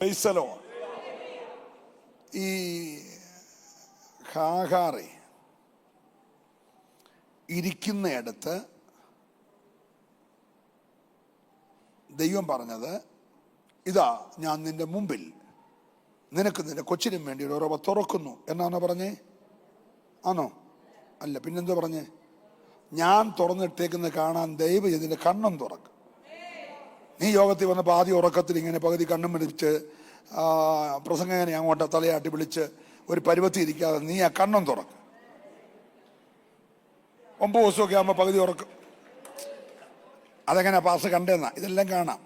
പ്രൈസലോ. ഈ ഹാഗാറെ ഇരിക്കുന്നിടത്ത് ദൈവം പറഞ്ഞത്, ഇതാ ഞാൻ നിന്റെ മുമ്പിൽ നിനക്ക് നിന്റെ കൊച്ചിനും വേണ്ടി ഒരു ഉറവ തുറക്കുന്നു എന്നാണോ പറഞ്ഞേ? ആണോ? അല്ല, പിന്നെന്തോ പറഞ്ഞേ? ഞാൻ തുറന്നിട്ടേക്കുന്ന കാണാൻ ദൈവം ഇതിന്റെ കണ്ണും തുറക്കും. നീ യോഗത്തിൽ വന്നപ്പോൾ ആദ്യ ഉറക്കത്തിൽ ഇങ്ങനെ പകുതി കണ്ണും പിടിച്ച് പ്രസംഗകനെ അങ്ങോട്ട് തലയാട്ടി വിളിച്ച് ഒരു പരുവത്തി ഇരിക്കാതെ നീ ആ കണ്ണും തുറക്കും. 9 ദിവസമൊക്കെ ആകുമ്പോൾ പകുതി ഉറക്കും. അതെങ്ങനെ പാസ് കണ്ടെന്നാ? ഇതെല്ലാം കാണാം.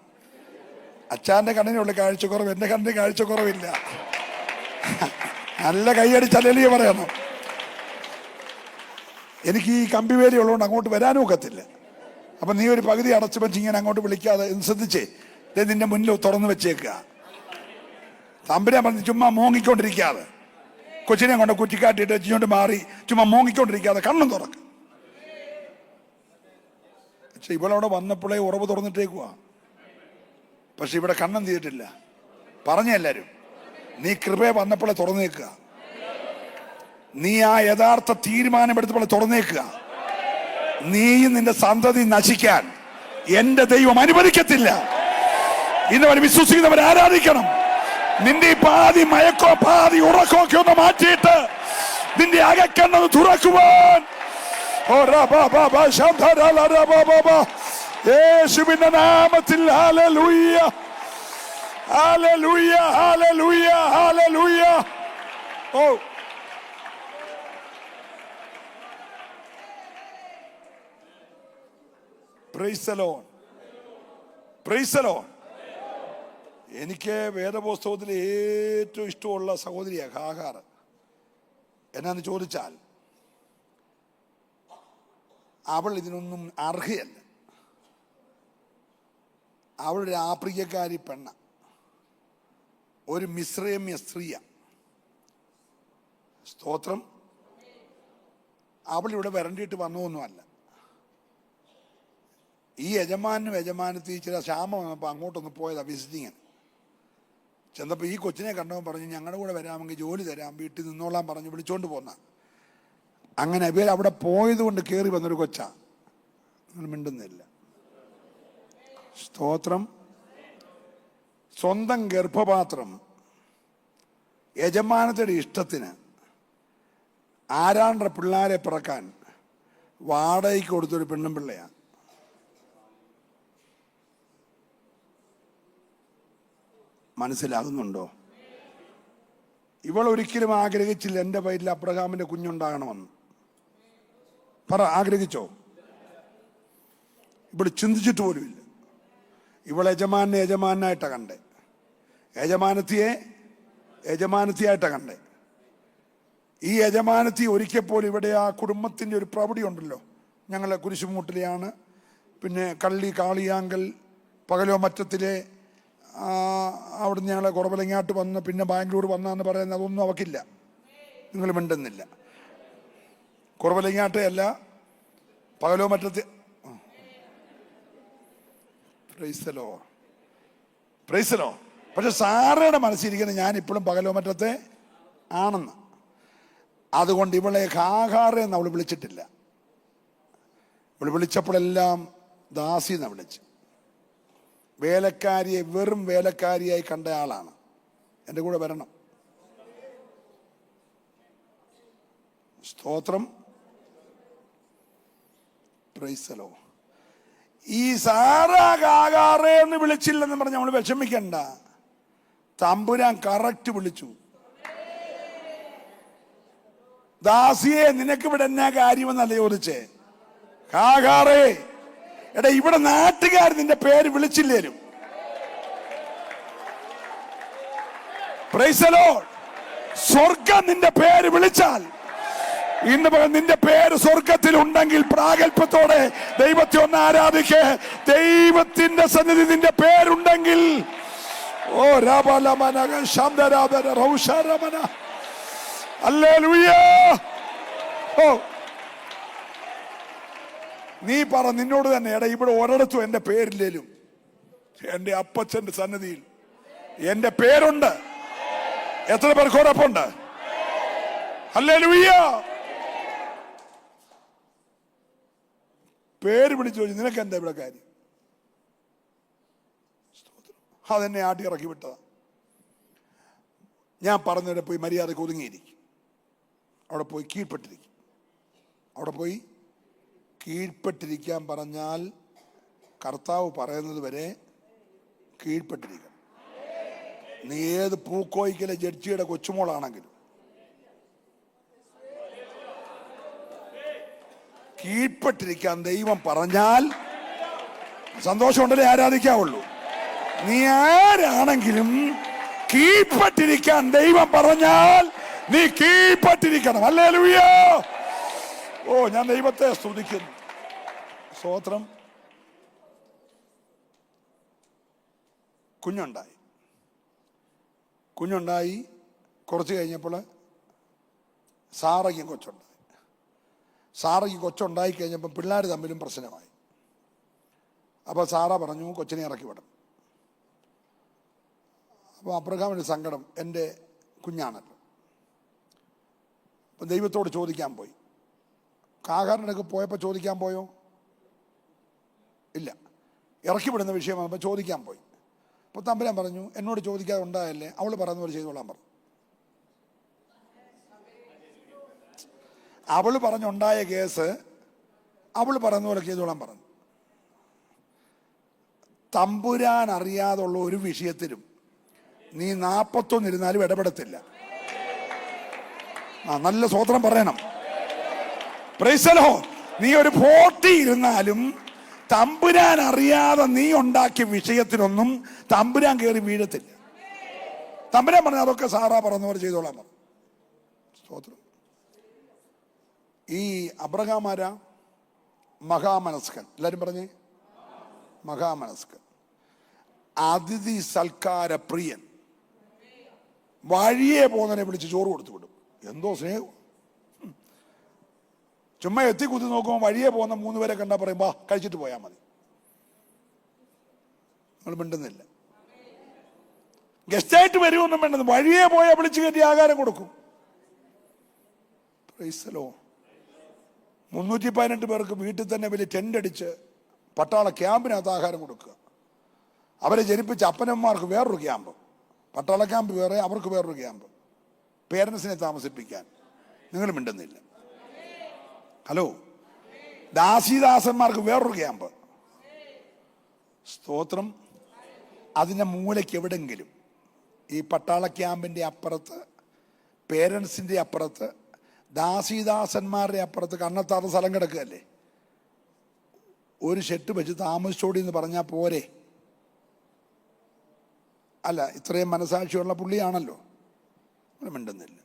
അച്ഛൻ്റെ കണ്ണിനുള്ള കാഴ്ചക്കുറവ്, എൻ്റെ കണ്ണിന് കാഴ്ചക്കുറവില്ല. നല്ല കൈയടിച്ചല്ലേ പറയണം. എനിക്ക് ഈ കമ്പിവേലി ഉള്ളതുകൊണ്ട് അങ്ങോട്ട് വരാനും ഒക്കത്തില്ല. അപ്പം നീ ഒരു പകുതി അടച്ചു വെച്ച് ഇങ്ങനെ അങ്ങോട്ട് വിളിക്കാതെ ശ്രദ്ധിച്ചേ, നിന്റെ മുന്നിൽ തുറന്നു വെച്ചേക്കുക. തമ്പുരാൻ പറഞ്ഞ് ചുമ്മാ മോങ്ങിക്കൊണ്ടിരിക്കാതെ, കൊച്ചിനെ കൊണ്ട് കുറ്റിക്കാട്ടിയിട്ട് വെച്ചുകൊണ്ട് മാറി ചുമ്മാ മോങ്ങിക്കൊണ്ടിരിക്കാതെ കണ്ണും തുറക്കുക. പക്ഷെ ഇവളവിടെ വന്നപ്പോഴേ ഉറവ് തുറന്നിട്ടേക്കുവാ. പക്ഷെ ഇവിടെ കണ്ണം തീയിട്ടില്ല. പറഞ്ഞ എല്ലാവരും, നീ കൃപയെ വന്നപ്പോഴേ തുറന്നേക്കുക. നീ ആ യഥാർത്ഥ തീരുമാനമെടുത്തപ്പോൾ തുറന്നേക്കുക. നീയും നിന്റെ സന്തതി നശിക്കാൻ എന്റെ ദൈവം അനുവദിക്കത്തില്ല. ഇന്നവരെ വിശ്വസിക്കുന്നവർ ആരാധിക്കണം. നിന്റെ പാതി മയക്കോ പാതി ഉറക്കോ ഒക്കെ ഒന്ന് മാറ്റിയിട്ട് നിന്റെ അകക്കണ്ണത് തുറക്കുവാൻ യേശുവിന്റെ നാമത്തിൽ hallelujah, hallelujah, hallelujah, hallelujah. Oh, praise the Lord, praise the Lord. എനിക്ക് വേദപുസ്തകത്തിൽ ഏറ്റവും ഇഷ്ടമുള്ള സഹോദരിയാണ് ഹാഗാർ. എന്നാന്ന് ചോദിച്ചാൽ അവൾ ഇതിനൊന്നും അർഹയല്ല. അവളൊരു ആഫ്രിക്കക്കാരി പെണ്ണ, ഒരു മിസ്രൈമ്യ സ്ത്രീയ. സ്തോത്രം. അവളിവിടെ വരണ്ടിയിട്ട് വന്നതൊന്നുമല്ല. ഈ യജമാനും യജമാനത്തിൽ ചില ക്ഷാമം വന്നപ്പോൾ അങ്ങോട്ടൊന്ന് പോയതാ വിസിറ്റിങ്ങിന്. ചെന്നപ്പോൾ ഈ കൊച്ചിനെ കണ്ടവൻ പറഞ്ഞു, ഞങ്ങളുടെ കൂടെ വരാമെങ്കിൽ ജോലി തരാം, വീട്ടിൽ നിന്നോളാൻ പറഞ്ഞു വിളിച്ചോണ്ട് പോന്ന. അങ്ങനെ ഇവർ അവിടെ പോയത് കൊണ്ട് കയറി വന്നൊരു കൊച്ചാ. നിങ്ങൾ മിണ്ടുന്നില്ല. സ്തോത്രം. സ്വന്തം ഗർഭപാത്രം യജമാനത്തിന്റെ ഇഷ്ടത്തിന് ആരാണ്ട പിള്ളാരെ പിറക്കാൻ വാടകയ്ക്ക് കൊടുത്തൊരു പെണ്ണും പിള്ളയാണ്. മനസ്സിലാകുന്നുണ്ടോ? ഇവൾ ഒരിക്കലും ആഗ്രഹിച്ചില്ല എൻ്റെ വയറ്റിൽ അബ്രഹാമിന്റെ കുഞ്ഞുണ്ടാകണമെന്ന്. പറ, ആഗ്രഹിച്ചോ? ഇവൾ ചിന്തിച്ചിട്ട് പോലുമില്ല. ഇവൾ യജമാനെ യജമാനായിട്ടാ കണ്ടേ, യജമാനത്തിയെ യജമാനത്തിയായിട്ടാ കണ്ടേ. ഈ യജമാനത്തി ഒരിക്കൽ പോലും ഇവിടെ ആ കുടുംബത്തിൻ്റെ ഒരു പ്രവൃത്തി ഉണ്ടല്ലോ, ഞങ്ങളെ കുരിശുമൂട്ടിലെയാണ്, പിന്നെ കള്ളി കാളിയാങ്കൽ പകലോ മറ്റത്തിലെ അവിടുന്ന് ഞങ്ങളെ കുറവലങ്ങാട്ട് വന്ന് പിന്നെ ബാംഗ്ലൂർ വന്നാന്ന് പറയുന്നത് അതൊന്നും അവക്കില്ല. നിങ്ങൾ മിണ്ടുന്നില്ല. കുറവലങ്ങാട്ട് അല്ല, പകലോ മറ്റത്ത്. Praise the Lord, praise the lord. പക്ഷെ സാറയുടെ മനസ്സിരിക്കുന്നത് ഞാൻ ഇപ്പോഴും പകലോ മറ്റത്തെ ആണെന്ന്. അതുകൊണ്ട് ഇവളെ ഹാഗാറെ എന്ന് അവൾ വിളിച്ചിട്ടില്ല. ഇവൾ വിളിച്ചപ്പോഴെല്ലാം ദാസി എന്ന് വിളിച്ചു. വേലക്കാരിയെ വെറും വേലക്കാരിയായി കണ്ട ആളാണ്. എൻ്റെ കൂടെ വരണം. സ്തോത്രം. Price the Lord. ഈ സാറാ ഹാഗാറെ എന്ന് വിളിച്ചില്ലെന്ന് പറഞ്ഞ് നമ്മൾ വിഷമിക്കണ്ട. തമ്പുരാൻ കറക്റ്റ് വിളിച്ചു. ദാസിയെ, നിനക്ക് ഇവിടെ എന്നാ കാര്യമെന്നല്ല ചോദിച്ചേ. ഹാഗാറെ, എടാ ഇവിടെ നാട്ടുകാർ നിന്റെ പേര് വിളിച്ചില്ലേലും, പ്രൈസ് ദി ലോർഡ്, സ്വർഗം നിന്റെ പേര് വിളിച്ചാൽ ഇന്ന് നിന്റെ പേര് സ്വർഗത്തിൽ ഉണ്ടെങ്കിൽ പ്രാഗൽഭ്യത്തോടെ ദൈവത്തെ ഒന്ന് ആരാധിക്കേ. ദൈവത്തിന്റെ സന്നിധി നിന്റെ പേരുണ്ടെങ്കിൽ, ഓ രാബലമന ശബ്ദരാധന റൗഷരമന ഹല്ലേലൂയ. ഓ, നീ പറ നിന്നോട് തന്നെ, എടാ ഇവിടെ ഒരിടത്തും എൻ്റെ പേരില്ലേലും എൻ്റെ അപ്പച്ചൻ്റെ സന്നിധിയിൽ എന്റെ പേരുണ്ട്. എത്ര പേർക്ക് ഉറപ്പുണ്ട്? ഹല്ലേലൂയ. പേര് വിളിച്ചു ചോദിച്ചു, നിനക്ക് എന്താ ഇവിടെ കാര്യം? അതെന്നെ ആട്ടി ഇറക്കി വിട്ടതാ. ഞാൻ പറഞ്ഞവരെ പോയി മര്യാദക്ക് ഒതുങ്ങിയിരിക്കും. അവിടെ പോയി കീഴ്പ്പെട്ടിരിക്കും. അവിടെ പോയി കീഴ്പ്പെട്ടിരിക്കാൻ പറഞ്ഞാൽ കർത്താവ് പറയുന്നത് വരെ കീഴ്പ്പെട്ടിരിക്കണം. നീ ഏത് പൂക്കോയിക്കലെ ജഡ്ജിയുടെ കൊച്ചുമോളാണെങ്കിലും കീഴ്പ്പെട്ടിരിക്കാൻ ദൈവം പറഞ്ഞാൽ സന്തോഷമുണ്ടല്ലേ ആരാധിക്കാവുള്ളൂ. നീ ആരാണെങ്കിലും കീഴ്പ്പെട്ടിരിക്കാൻ ദൈവം പറഞ്ഞാൽ നീ കീഴ്പ്പെട്ടിരിക്കണം. ഹല്ലേലൂയ. ഓ, ഞാൻ ദൈവത്തെ സ്തുതിക്കുന്നു. സ്തോത്രം. കുഞ്ഞുണ്ടായി കുറച്ച് കഴിഞ്ഞപ്പോൾ സാറയ്ക്കും കൊച്ചുണ്ടായി. സാറയ്ക്ക് കൊച്ചുണ്ടായി കഴിഞ്ഞപ്പോൾ പിള്ളേർ തമ്മിലും പ്രശ്നമായി. അപ്പോൾ സാറ പറഞ്ഞു കൊച്ചിനെ ഇറക്കി വിടണം. അപ്പോൾ അബ്രഹാമിന് സങ്കടം, എൻ്റെ കുഞ്ഞാണല്ലോ. അപ്പം ദൈവത്തോട് ചോദിക്കാൻ പോയി. കാകാരനൊക്കെ പോയപ്പോൾ ചോദിക്കാൻ പോയോ? ഇല്ല. ഇറക്കി വിടുന്ന വിഷയം വന്നപ്പോൾ ചോദിക്കാൻ പോയി. അപ്പോൾ തമ്പുരാൻ പറഞ്ഞു, എന്നോട് ചോദിക്കാതെ ഉണ്ടായല്ലേ, അവൾ പറയുന്ന പോലെ ചെയ്തോളാൻ പറഞ്ഞു. അവൾ പറഞ്ഞുണ്ടായ കേസ് അവൾ പറയുന്ന പോലെ ചെയ്തോളാൻ പറഞ്ഞു. തമ്പുരാൻ അറിയാതുള്ള ഒരു വിഷയത്തിലും നീ 41 ഇരുന്നാലും ഇടപെടത്തില്ല. നല്ല സ്വോത്രം പറയണം. Price the Lord. നീ ഒരു 40 ഇരുന്നാലും തമ്പുരാൻ അറിയാതെ നീ ഉണ്ടാക്കിയ വിഷയത്തിനൊന്നും തമ്പുരാൻ കയറി വീഴത്തില്ല. തമ്പുരാൻ പറഞ്ഞ അതൊക്കെ സാറാ പറഞ്ഞ പോലെ ചെയ്തോളാൻ പറഞ്ഞു. സ്തോത്രം. ഈ അബ്രഹാം ആരാ? മഹാമനസ്കൻ. എല്ലാരും പറഞ്ഞേ, മഹാമനസ്കൻ, അതിഥി സൽക്കാര പ്രിയൻ. വഴിയെ പോകുന്നതിനെ വിളിച്ച് ചോറ് കൊടുത്തു വിടും. എന്തോ സ്നേഹം. ചുമ്മാ എത്തി കുത്തി നോക്കുമ്പോൾ വഴിയെ പോകുന്ന 3 പേരെ കണ്ടാൽ പറയും, വാ കഴിച്ചിട്ട് പോയാൽ മതി. നിങ്ങൾ മിണ്ടുന്നില്ല. ഗസ്റ്റായിട്ട് വരുമൊന്നും വേണ്ടത്, വഴിയെ പോയാൽ വിളിച്ചു കയറ്റി ആഹാരം കൊടുക്കും. Price the Lord. 318 പേർക്ക് വീട്ടിൽ തന്നെ വലിയ ടെന്റ് അടിച്ച് പട്ടാള ക്യാമ്പിനകത്ത് ആഹാരം കൊടുക്കുക. അവരെ ജനിപ്പിച്ച അപ്പനന്മാർക്ക് വേറൊരു ക്യാമ്പ്, പട്ടാള ക്യാമ്പ് വേറെ, അവർക്ക് വേറൊരു ക്യാമ്പ്, പേരൻസിനെ താമസിപ്പിക്കാൻ. നിങ്ങൾ മിണ്ടുന്നില്ല. ഹലോ. ദാസീദാസന്മാർക്ക് വേറൊരു ക്യാമ്പ്. സ്തോത്രം. അതിൻ്റെ മൂലയ്ക്ക് എവിടെങ്കിലും ഈ പട്ടാള ക്യാമ്പിൻ്റെ അപ്പുറത്ത്, പേരൻസിൻ്റെ അപ്പുറത്ത്, ദാസീദാസന്മാരുടെ അപ്പുറത്ത് കണ്ണെത്താത്ത സ്ഥലം കിടക്കുകയല്ലേ. ഒരു ഷെട്ട് വെച്ച് താമസിച്ചോടി എന്ന് പറഞ്ഞാൽ പോരെ? അല്ല, ഇത്രയും മനസാക്ഷിയുള്ള പുള്ളിയാണല്ലോ. മിണ്ടുന്നില്ല.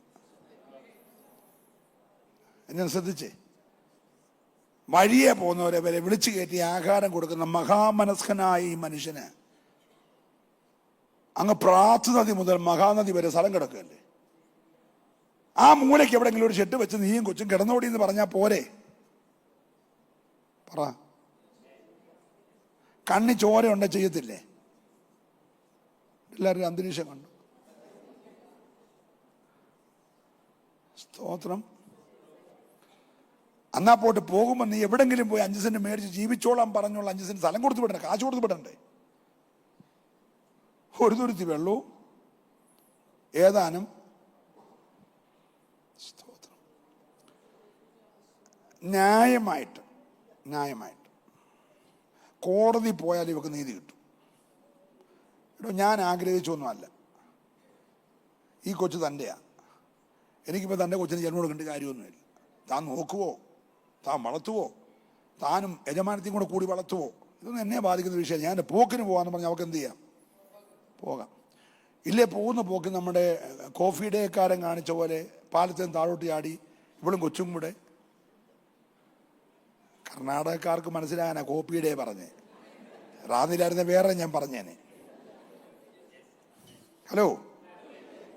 എന്നെ ശ്രദ്ധിച്ചേ. വഴിയെ പോകുന്നവരെ വരെ വിളിച്ചു കയറ്റി ആഹാരം കൊടുക്കുന്ന മഹാമനസ്കനായ ഈ മനുഷ്യന് അങ്ങ് പ്രാർത്ഥനദി മുതൽ മഹാനദി വരെ സ്ഥലം കിടക്കുകയല്ലേ. ആ മൂലയ്ക്ക് എവിടെയെങ്കിലും ഒരു ഷെട്ട് വെച്ച് നീയും കൊച്ചും കിടന്നോടി എന്ന് പറഞ്ഞാൽ പോരെ? പറ. കണ്ണി ചോരയുണ്ടെ ചെയ്യത്തില്ലേ? എല്ലാവരും അന്തരീക്ഷം കണ്ടു. സ്തോത്രം. എന്നാ പോട്ട് പോകുമ്പോൾ നീ എവിടെങ്കിലും പോയി 5 സെന്റ് മേടിച്ച് ജീവിച്ചോളാൻ പറഞ്ഞോളാം. 5 സെന്റ് സ്ഥലം കൊടുത്തു വിടണ്ടേ? കാശ് കൊടുത്തു വിടണ്ടേ? ഒരു തുരുത്തി വെള്ളവും ഏതാനും. സ്തോത്രം. ന്യായമായിട്ട് കോടതി പോയാൽ ഇവക്ക് നീതി കിട്ടും. ഞാൻ ആഗ്രഹിച്ചൊന്നുമല്ല. ഈ കൊച്ചു തൻ്റെയാ. എനിക്കിപ്പോൾ തൻ്റെ കൊച്ചിന് ജന്മം കൊടുക്കേണ്ട കാര്യമൊന്നുമില്ല. താൻ നോക്കുവോ, താൻ വളർത്തുവോ, താനും യജമാനത്തെയും കൂടെ കൂടി വളർത്തുവോ, ഇതൊന്നും എന്നെ ബാധിക്കുന്ന വിഷയം. ഞാൻ പോക്കിന് പോകാമെന്ന് പറഞ്ഞാൽ അവർക്ക് എന്ത് ചെയ്യാം? പോകാം. ഇല്ലേ, പോകുന്ന പോക്ക് നമ്മുടെ കോഫി ഡേക്കാരൻ കാണിച്ച പോലെ പാലത്തേന്ന് താഴോട്ട് ചാടി ഇവളും കൊച്ചും കൂടെ. കർണാടകക്കാർക്ക് മനസ്സിലാകാനാ കോഫി ഡേ പറഞ്ഞേ. റാന്നിലായിരുന്ന വേറെ ഞാൻ പറഞ്ഞേനെ. ഹലോ.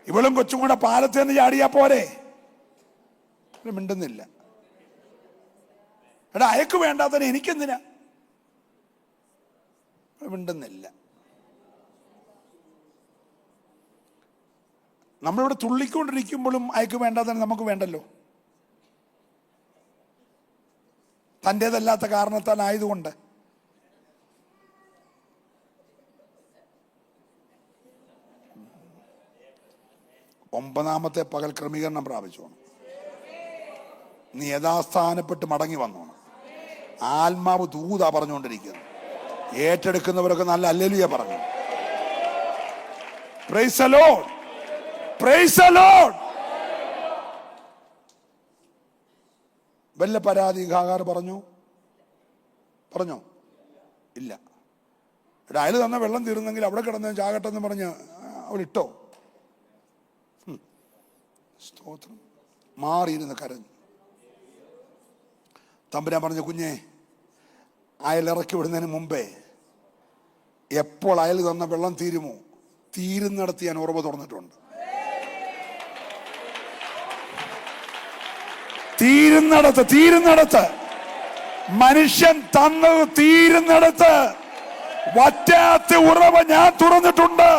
ഇവളും കൊച്ചും കൂടെ പാലത്തേന്ന് ചാടിയാ പോരെ? മിണ്ടുന്നില്ല. എടാ, അയക്ക് വേണ്ടാത്തന്നെ എനിക്കെന്തിനാ? മിണ്ടുന്നില്ല. നമ്മളിവിടെ തുള്ളിക്കൊണ്ടിരിക്കുമ്പോഴും അയക്ക് വേണ്ടാതെ നമുക്ക് വേണ്ടല്ലോ. തൻ്റേതല്ലാത്ത കാരണത്താൽ ആയതുകൊണ്ട്. ഒമ്പതാമത്തെ പകൽ ക്രമീകരണം പ്രാപിച്ചോണം. നീ യഥാസ്ഥാനപ്പെട്ട് മടങ്ങി വന്നോണം. ആത്മാവ് ദൂതാ പറഞ്ഞുകൊണ്ടിരിക്കുന്നു. ഏറ്റെടുക്കുന്നവരൊക്കെ നല്ല ഹല്ലേലൂയ പറഞ്ഞു. Price the Lord, praise the Lord. വല്ല പരാതി ഹാഗാർ പറഞ്ഞോ? ഇല്ല. അയൽ തന്ന വെള്ളം തീർന്നെങ്കിൽ അവിടെ കിടന്ന് ചാകട്ടെന്ന് പറഞ്ഞ് അവളിട്ടോ? സ്തോത്രം. മാറിയിരുന്ന് കരഞ്ഞു. തമ്പുരാൻ പറഞ്ഞു, കുഞ്ഞെ, അയൽ ഇറക്കി വിടുന്നതിന് മുമ്പേ എപ്പോൾ അയൽ തന്ന വെള്ളം തീരുമോ, തീരുന്നിടത്ത് ഞാൻ ഉറവ് തുറന്നിട്ടുണ്ട്. തീരുന്നിടത്ത് മനുഷ്യൻ തന്നത് തീരുന്നിടത്ത് വറ്റാത്ത ഉറവ ഞാൻ തുറന്നിട്ടുണ്ട്.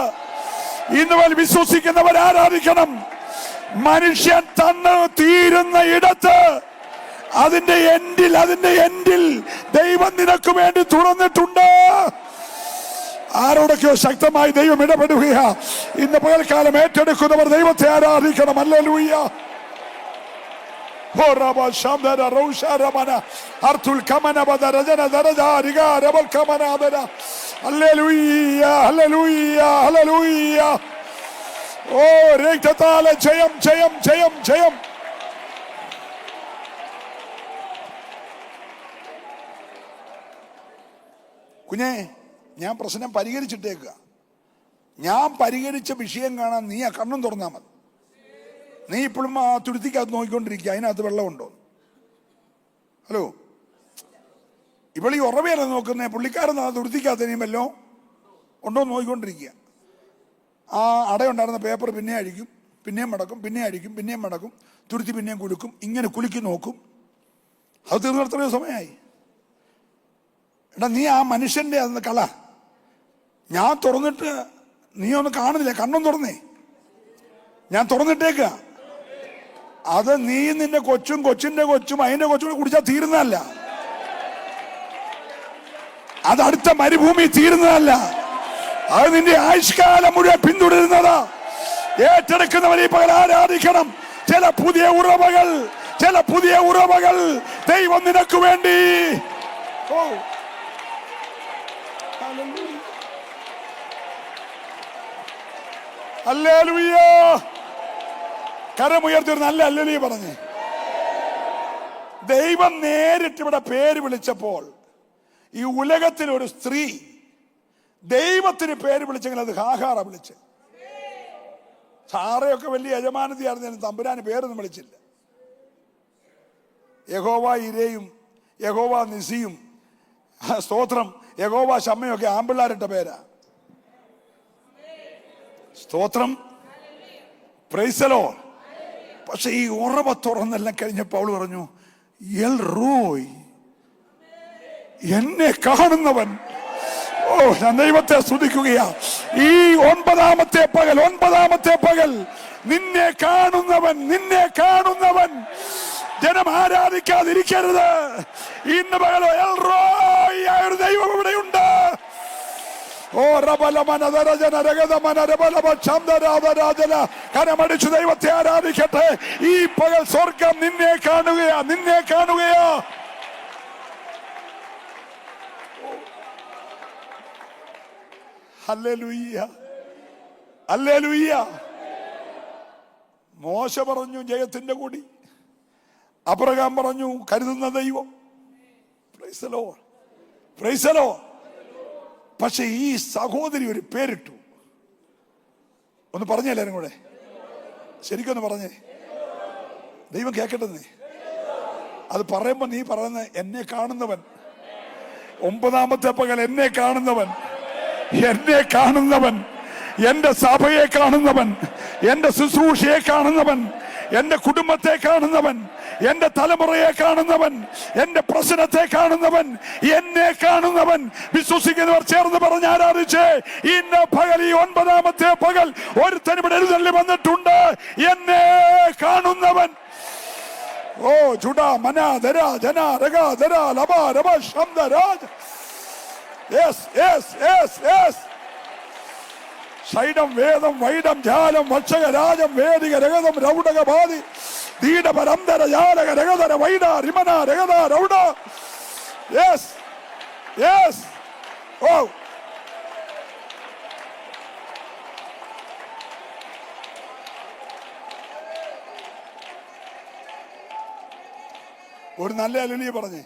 ഇന്ന് വിശ്വസിക്കുന്നവർ ആരാധിക്കണം. മനുഷ്യൻ തന്നത് തീരുന്ന ഇടത്ത് അതിന്റെ എൻഡിൽ ദൈവം നിനക്ക് വേണ്ടി തുറന്നിട്ടുണ്ട്. ആരോടൊക്കെയോ ശക്തമായി ദൈവം ഇടപെടുകയാ. ഇന്ന് പകൽക്കാലം ഏറ്റെടുക്കുന്നവർ ദൈവത്തെ ആരാധിക്കണം. ഹല്ലേലൂയ. ഓ രക്തത്താലെ ജയം ജയം ജയം ജയം. കുഞ്ഞെ, ഞാൻ പ്രശ്നം പരിഹരിച്ചിട്ടേക്കുക. ഞാൻ പരിഹരിച്ച വിഷയം കാണാൻ നീ ആ കണ്ണും തുറന്നാൽ മതി. നീ ഇപ്പോഴും ആ തുരുത്തിക്കകത്ത് നോക്കിക്കൊണ്ടിരിക്കുക, അതിനകത്ത് വെള്ളമുണ്ടോ? ഹലോ, ഇവളീ ഉറവയല്ല നോക്കുന്നേ, പുള്ളിക്കാരൻ ആ തുരുത്തിക്കകത്ത് ഇനിയും വല്ലോ ഉണ്ടോ നോക്കിക്കൊണ്ടിരിക്കുക. ആ അടയുണ്ടായിരുന്ന പേപ്പർ പിന്നെ അഴിക്കും, പിന്നെയും മടക്കും, പിന്നെ അഴിക്കും, പിന്നെയും മടക്കും, തുരുത്തി പിന്നെയും കുലുക്കും. ഇങ്ങനെ കുലുക്കി നോക്കും. അത് തീർന്നു എത്രയോ സമയമായി. എടാ, നീ ആ മനുഷ്യന്റെ അന്ന് കള ഞാൻ തുറന്നിട്ട് നീ ഒന്ന് കാണുന്നില്ല. കണ്ണും തുറന്നേ, ഞാൻ തുറന്നിട്ടേക്ക. അത് നീ നിന്റെ കൊച്ചും കൊച്ചിന്റെ കൊച്ചും അതിന്റെ കൊച്ചും കുടിച്ചാൽ തീരുന്നതല്ല. അത് അടുത്ത മരുഭൂമി തീരുന്നതല്ല. അത് നിന്റെ ആയുഷ്കാലം മുഴുവൻ പിന്തുടരുന്നതാ. ഏറ്റെടുക്കുന്നവരെ പകൽ ആരാധിക്കണം. ചില പുതിയ ഉറവകൾ ദൈവം നിനക്ക് വേണ്ടി. ഓ, ഹല്ലേലൂയ. കരമുയർത്തി നല്ല ഹല്ലേലൂയ പറഞ്ഞേ. ദൈവം നേരിട്ട് ഇവിടെ പേര് വിളിച്ചപ്പോൾ ഈ ഉലകത്തിൽ ഒരു സ്ത്രീ ദൈവത്തിന് പേര് വിളിച്ചെങ്കിൽ അത് ഹാഗാറ വിളിച്ച്. സാറയൊക്കെ വലിയ യജമാനതിയായിരുന്നു, തമ്പുരാന് പേരൊന്നും വിളിച്ചില്ല. യഹോവ ഇരയും യഹോവ നിസിയും സ്തോത്രം യഹോവ ശമ്മയൊക്കെ ആമ്പിള്ളാരിട്ട പേരാ. സ്തോത്രം, പ്രൈസ് ദി ലോർഡ്. പക്ഷെ ഈ ഉറവ തുറന്നെല്ലാം കഴിഞ്ഞപ്പോൾ അവള് പറഞ്ഞു, എൽ റോയ്, എന്നെ കാണുന്നവൻ. ഓ, ഞാൻ ദൈവത്തെ സ്തുതിക്കുകയാ. ഈ ഒൻപതാമത്തെ പകൽ നിന്നെ കാണുന്നവൻ. ജനം ആരാധിക്കാതിരിക്കരുത്. ഇന്ന് പകൽ എൽ റോയ് ആയ ഒരു ദൈവം ഇവിടെയുണ്ട്. ഓ കരമടിച്ചു ദൈവത്തെ ആരാധിക്കട്ടെ. ഈ പകൽ സ്വർഗം നിന്നെ കാണുകയാ. Hallelujah, hallelujah. മോശ പറഞ്ഞു ജയത്തിന്റെ കൊടി, അബ്രഹാം പറഞ്ഞു കരുതുന്ന ദൈവം. Price the Lord, praise the lord. പക്ഷെ ഈ സഹോദരി ഒരു പേരിട്ടു. ഒന്ന് പറഞ്ഞേ എല്ലാരും കൂടെ, ശരിക്കൊന്ന് പറഞ്ഞേ. ദൈവം കേക്കട്ടെ. അത് പറയുമ്പോ നീ പറയുന്ന എന്നെ കാണുന്നവൻ. ഒമ്പതാമത്തെ പകൽ എന്നെ കാണുന്നവൻ, എന്റെ സഭയെ കാണുന്നവൻ, എന്റെ ശുശ്രൂഷയെ കാണുന്നവൻ, എന്റെ കുടുംബത്തെ കാണുന്നവൻ, എന്റെ തലമുറയെ കാണുന്നവൻ, എന്റെ പ്രശ്നത്തെ കാണുന്നവൻ, എന്നെ കാണുന്നവൻ. വിശ്വസിക്കുന്നവർ ചേർന്ന് പറഞ്ഞ് ആരാധിച്ച്, ഇന്ന് പകൽ, ഈ 9ാമത്തെ പകൽ ഒരുത്തൻ ഇവിടെ എഴുന്നള്ളി വന്നിട്ടുണ്ട്, എന്നെ കാണുന്നവൻ. ഓ ചുടാ മനാ ധരാ ജനാ രഗാ ധരാ ലബാ രബ ശബ്ദ രാജ. Yes yes yes yes. ശൈഡം വേദം വൈഡം ജാലം വക്ഷക രാജം വേദിക രഗതം രൗഡക ബാധി ദീട പരന്തര ജാലക രഗതര വൈഡ റിമന രഗത രൗഡ. Yes yes. ഓ ഒരു നല്ല അലുലിയെ പറഞ്ഞേ.